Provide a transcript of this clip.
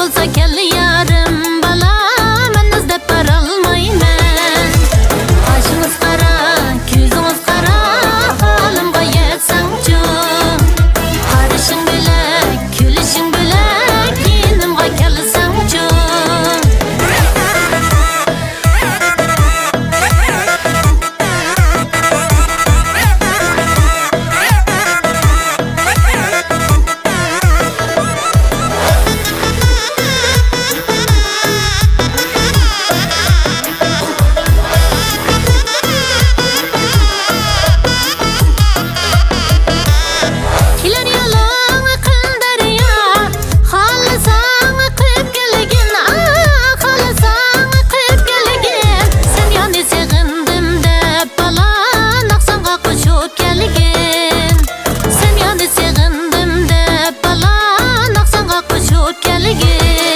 bolsa kel yarım bala, men izlep baralmayman. Başınız qara, ko'zingiz qara, halimga yetsangchi. Qarishing bilak, kulishing bilak, yonimga kelsangchi. Kelar yo'ling qil daryo, xohlasang qilib kelgin, xohlasang qilib kelgin. Sen yoni seg'indim deb bala, naqsanga qo'shib kelgin. Sen yoni seg'indim deb bala, naqsanga qo'shib kelgin.